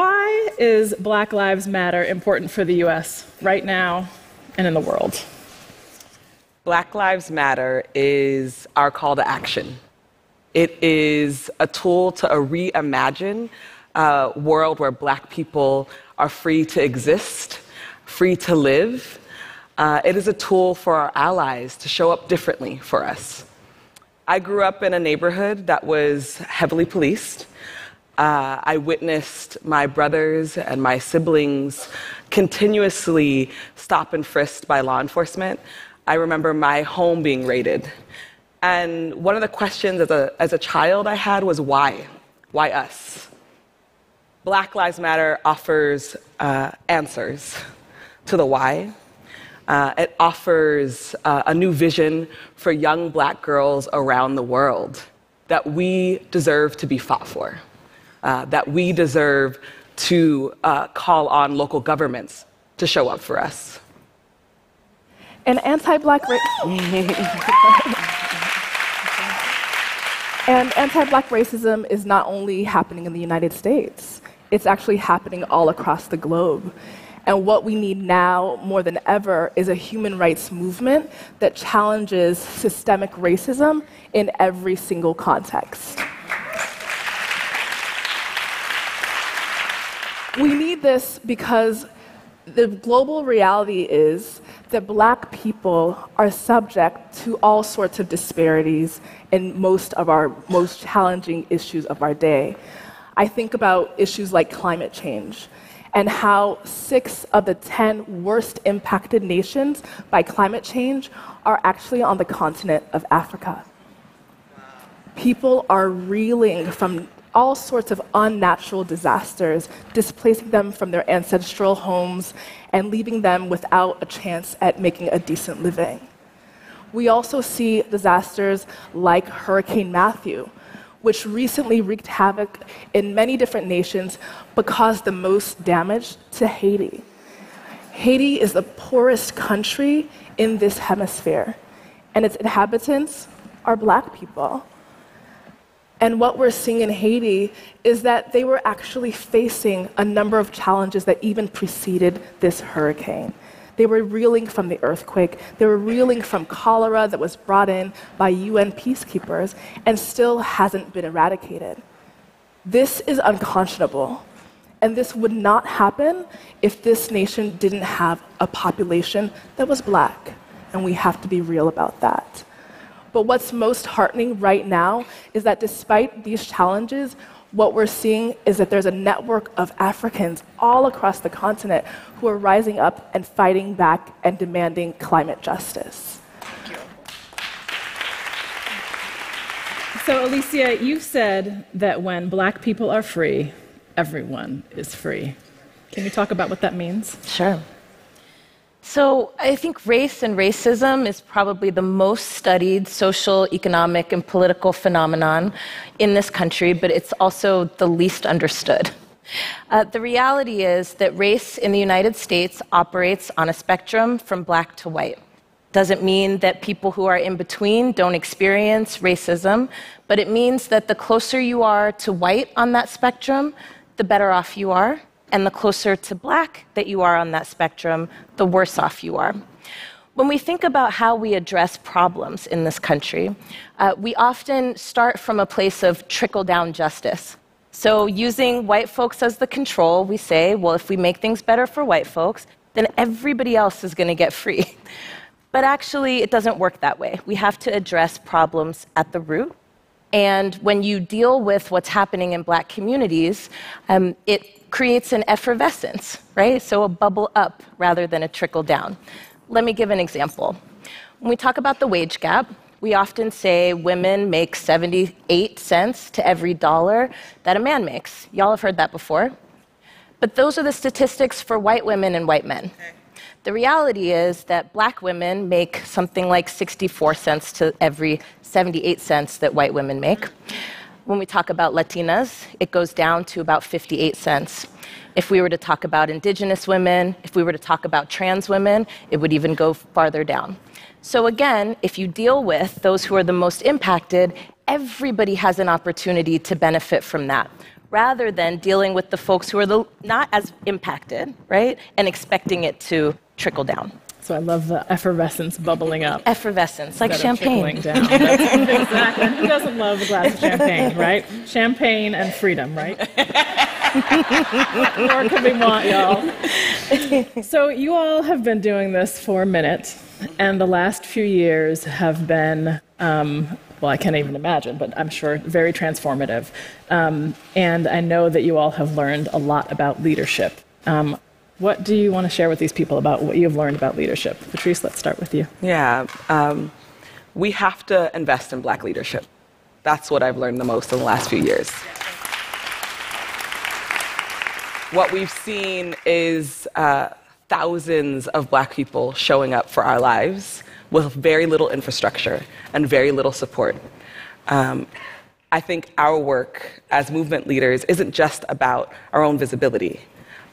why is Black Lives Matter important for the US right now and in the world? Black Lives Matter is our call to action. It is a tool to reimagine a world where Black people are free to exist, free to live. It is a tool for our allies to show up differently for us. I grew up in a neighborhood that was heavily policed. I witnessed my brothers and my siblings continuously stopped and frisked by law enforcement. I remember my home being raided. And one of the questions as a child I had was why? Why us? Black Lives Matter offers answers to the why. It offers a new vision for young Black girls around the world that we deserve to be fought for, that we deserve to call on local governments to show up for us. And anti-Black racism is not only happening in the United States, it's actually happening all across the globe. And what we need now, more than ever, is a human rights movement that challenges systemic racism in every single context. We need this because the global reality is that Black people are subject to all sorts of disparities in most of our most challenging issues of our day. I think about issues like climate change and how 6 of the 10 worst impacted nations by climate change are actually on the continent of Africa. People are reeling from all sorts of unnatural disasters, displacing them from their ancestral homes and leaving them without a chance at making a decent living. We also see disasters like Hurricane Matthew, which recently wreaked havoc in many different nations but caused the most damage to Haiti. Haiti is the poorest country in this hemisphere, and its inhabitants are Black people. And what we're seeing in Haiti is that they were actually facing a number of challenges that even preceded this hurricane. They were reeling from the earthquake. They were reeling from cholera that was brought in by UN peacekeepers and still hasn't been eradicated. This is unconscionable. And this would not happen if this nation didn't have a population that was Black. And we have to be real about that. But what's most heartening right now is that despite these challenges, what we're seeing is that there's a network of Africans all across the continent who are rising up and fighting back and demanding climate justice. Thank you. So, Alicia, you said that when Black people are free, everyone is free. Can you talk about what that means? Sure. So I think race and racism is probably the most studied social, economic, and political phenomenon in this country, but it's also the least understood. The reality is that race in the United States operates on a spectrum from Black to white. Doesn't mean that people who are in between don't experience racism, but it means that the closer you are to white on that spectrum, the better off you are. And the closer to Black that you are on that spectrum, the worse off you are. When we think about how we address problems in this country, we often start from a place of trickle-down justice. So using white folks as the control, we say, well, if we make things better for white folks, then everybody else is going to get free. But actually, it doesn't work that way. We have to address problems at the root. And when you deal with what's happening in Black communities, it creates an effervescence, right? So a bubble up rather than a trickle down. Let me give an example. When we talk about the wage gap, we often say women make 78 cents to every dollar that a man makes. Y'all have heard that before. But those are the statistics for white women and white men. The reality is that Black women make something like 64 cents to every 78 cents that white women make. When we talk about Latinas, it goes down to about 58 cents. If we were to talk about Indigenous women, if we were to talk about trans women, it would even go farther down. So again, if you deal with those who are the most impacted, everybody has an opportunity to benefit from that, rather than dealing with the folks who are not as impacted, right? And expecting it to trickle down. So I love the effervescence bubbling up. Effervescence, like champagne. Down. Exactly. And who doesn't love a glass of champagne, right? Champagne and freedom, right? What more could we want, y'all? So you all have been doing this for a minute, and the last few years have been, well, I can't even imagine, but I'm sure very transformative. And I know that you all have learned a lot about leadership. What do you want to share with these people about what you've learned about leadership? Patrisse, let's start with you. Yeah, we have to invest in Black leadership. That's what I've learned the most in the last few years. What we've seen is thousands of Black people showing up for our lives with very little infrastructure and very little support. I think our work as movement leaders isn't just about our own visibility,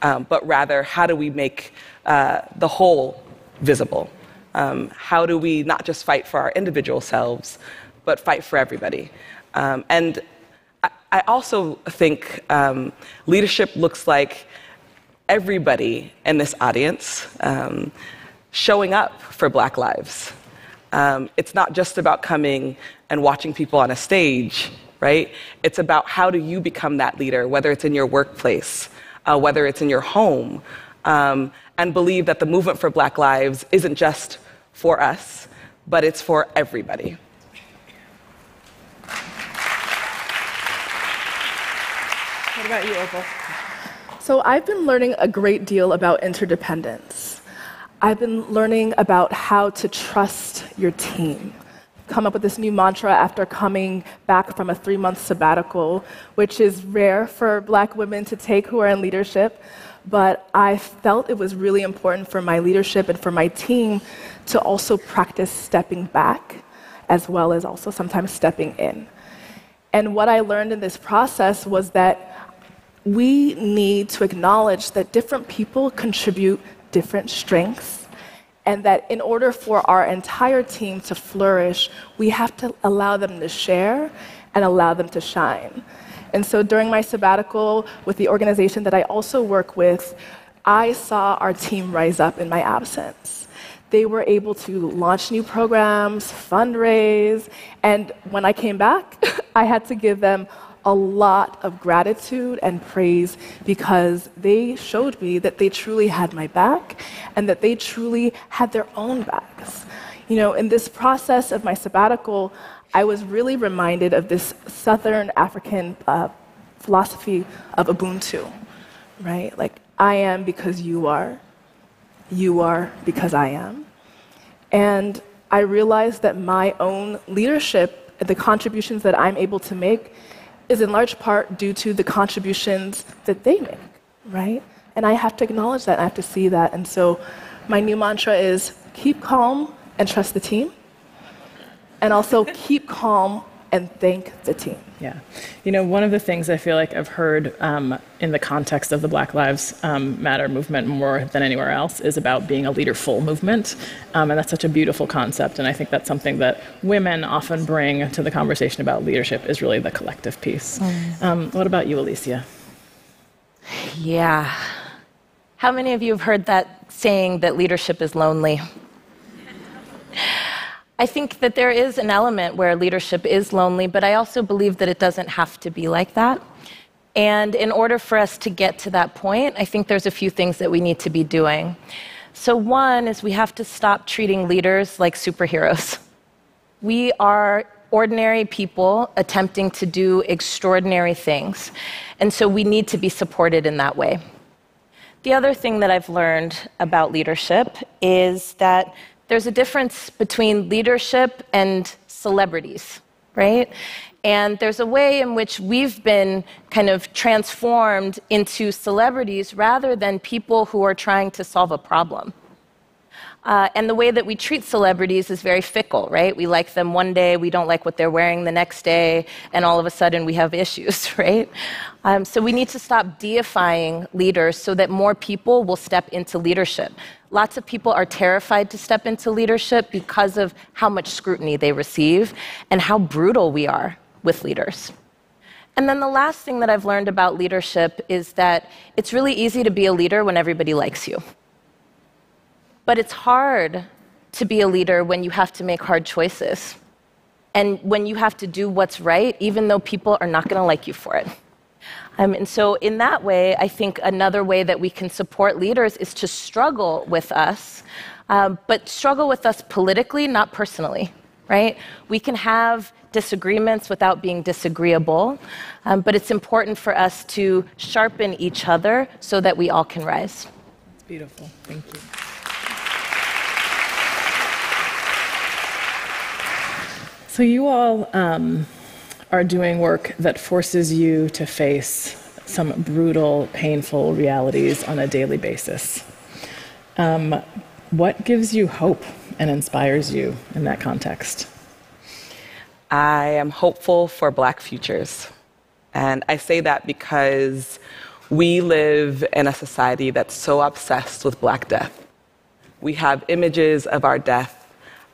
but rather how do we make the whole visible? How do we not just fight for our individual selves, but fight for everybody? And I also think leadership looks like everybody in this audience showing up for Black lives. It's not just about coming and watching people on a stage, right? It's about how do you become that leader, whether it's in your workplace, whether it's in your home, and believe that the movement for Black lives isn't just for us, but it's for everybody. What about you, Opal? So I've been learning a great deal about interdependence. I've been learning about how to trust your team. Come up with this new mantra after coming back from a 3-month sabbatical, which is rare for Black women to take who are in leadership. But I felt it was really important for my leadership and for my team to also practice stepping back, as well as also sometimes stepping in. And what I learned in this process was that we need to acknowledge that different people contribute different strengths, and that in order for our entire team to flourish, we have to allow them to share and allow them to shine. And so during my sabbatical with the organization that I also work with, I saw our team rise up in my absence. They were able to launch new programs, fundraise, and when I came back, I had to give them a lot of gratitude and praise because they showed me that they truly had my back and that they truly had their own backs. You know, in this process of my sabbatical, I was really reminded of this Southern African philosophy of Ubuntu, right? Like, I am because you are because I am. And I realized that my own leadership, the contributions that I'm able to make, is in large part due to the contributions that they make, right? And I have to acknowledge that, I have to see that. And so my new mantra is keep calm and trust the team, and also keep calm and thank the team. Yeah. You know, one of the things I feel like I've heard in the context of the Black Lives Matter movement more than anywhere else is about being a leaderful movement. And that's such a beautiful concept. And I think that's something that women often bring to the conversation about leadership is really the collective piece. What about you, Alicia? Yeah. How many of you have heard that saying that leadership is lonely? I think that there is an element where leadership is lonely, but I also believe that it doesn't have to be like that. And in order for us to get to that point, I think there's a few things that we need to be doing. So one is we have to stop treating leaders like superheroes. We are ordinary people attempting to do extraordinary things. And so we need to be supported in that way. The other thing that I've learned about leadership is that there's a difference between leadership and celebrities, right? And there's a way in which we've been kind of transformed into celebrities rather than people who are trying to solve a problem. And the way that we treat celebrities is very fickle, right? We like them one day, we don't like what they're wearing the next day, and all of a sudden we have issues, right? So we need to stop deifying leaders so that more people will step into leadership. Lots of people are terrified to step into leadership because of how much scrutiny they receive and how brutal we are with leaders. And then the last thing that I've learned about leadership is that it's really easy to be a leader when everybody likes you. But it's hard to be a leader when you have to make hard choices. And when you have to do what's right, even though people are not going to like you for it. And so in that way, I think another way that we can support leaders is to struggle with us, but struggle with us politically, not personally, right? We can have disagreements without being disagreeable, but it's important for us to sharpen each other so that we all can rise. That's beautiful. Thank you. So you all are doing work that forces you to face some brutal, painful realities on a daily basis. What gives you hope and inspires you in that context? I am hopeful for Black futures. And I say that because we live in a society that's so obsessed with Black death. We have images of our death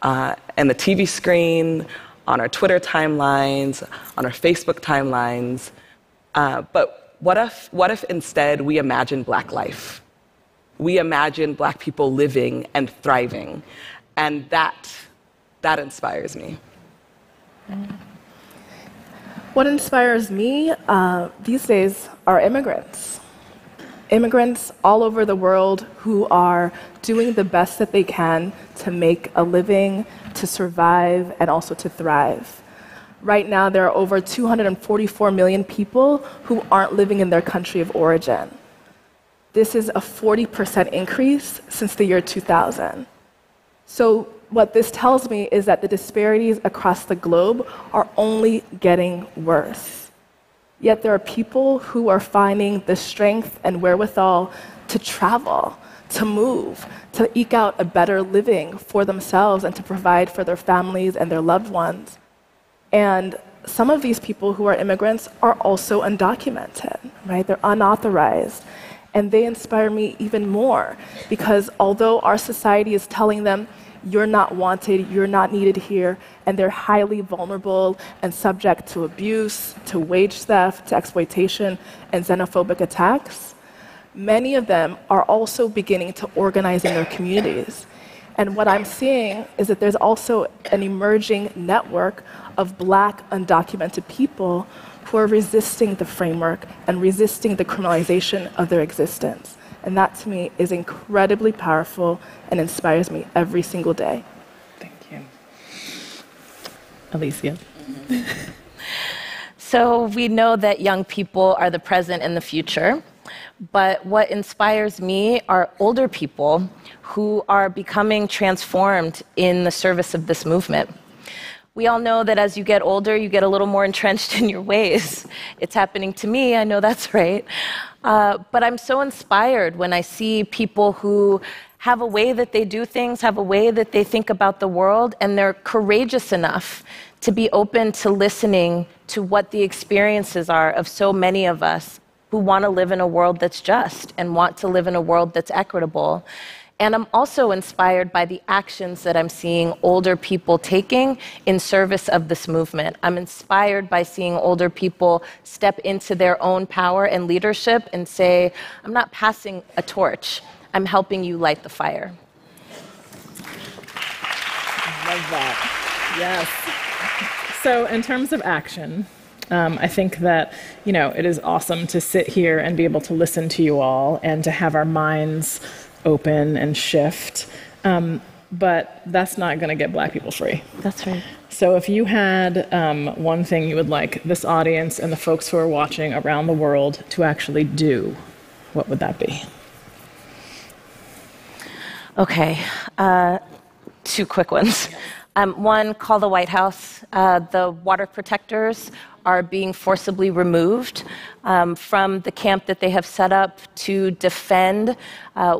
on the TV screen, on our Twitter timelines, on our Facebook timelines. But what if instead we imagine Black life? We imagine Black people living and thriving. And that inspires me. What inspires me these days are immigrants. Immigrants all over the world who are doing the best that they can to make a living, to survive, and also to thrive. Right now, there are over 244 million people who aren't living in their country of origin. This is a 40% increase since the year 2000. So what this tells me is that the disparities across the globe are only getting worse. Yet there are people who are finding the strength and wherewithal to travel, to move, to eke out a better living for themselves and to provide for their families and their loved ones. And some of these people who are immigrants are also undocumented, right? They're unauthorized. And they inspire me even more because although our society is telling them, you're not wanted, you're not needed here, and they're highly vulnerable and subject to abuse, to wage theft, to exploitation, and xenophobic attacks, many of them are also beginning to organize in their communities. And what I'm seeing is that there's also an emerging network of Black undocumented people who are resisting the framework and resisting the criminalization of their existence. And that, to me, is incredibly powerful and inspires me every single day. Thank you. Alicia. So we know that young people are the present and the future, but what inspires me are older people who are becoming transformed in the service of this movement. We all know that as you get older, you get a little more entrenched in your ways. It's happening to me, I know that's right. But I'm so inspired when I see people who have a way that they do things, have a way that they think about the world, and they're courageous enough to be open to listening to what the experiences are of so many of us who want to live in a world that's just and want to live in a world that's equitable. And I'm also inspired by the actions that I'm seeing older people taking in service of this movement. I'm inspired by seeing older people step into their own power and leadership and say, I'm not passing a torch, I'm helping you light the fire. I love that. Yes. So in terms of action, I think that, it is awesome to sit here and be able to listen to you all and to have our minds open and shift. But that's not going to get Black people free. That's right. So if you had one thing you would like this audience and the folks who are watching around the world to actually do, what would that be? Okay, two quick ones. One, call the White House. The water protectors are being forcibly removed from the camp that they have set up to defend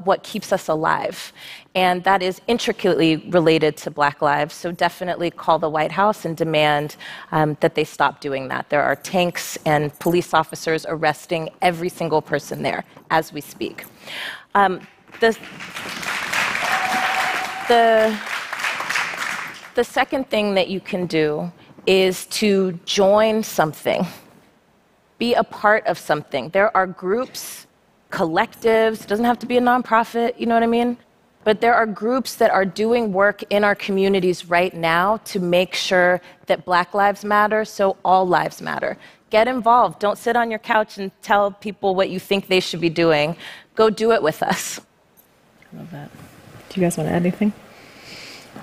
what keeps us alive. And that is intricately related to Black lives. So definitely call the White House and demand that they stop doing that. There are tanks and police officers arresting every single person there as we speak. The second thing that you can do is to join something be a part of something. There are groups, collectives, it doesn't have to be a nonprofit, you know what I mean? But there are groups that are doing work in our communities right now to make sure that Black lives matter, so all lives matter. Get involved. Don't sit on your couch and tell people what you think they should be doing. Go do it with us. I love that. Do you guys want to add anything?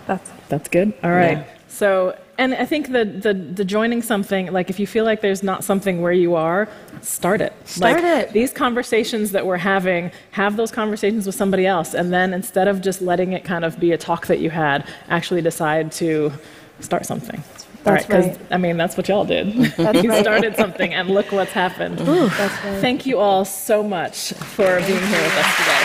That's good. All right. Yeah. So, and I think the joining something, like if you feel like there's not something where you are, start it. Start it. These conversations that we're having, have those conversations with somebody else. And then instead of just letting it kind of be a talk that you had, actually decide to start something. That's right. I mean, that's what y'all did. That's You right. started something and look what's happened. That's right. Thank you all so much for being here with us today.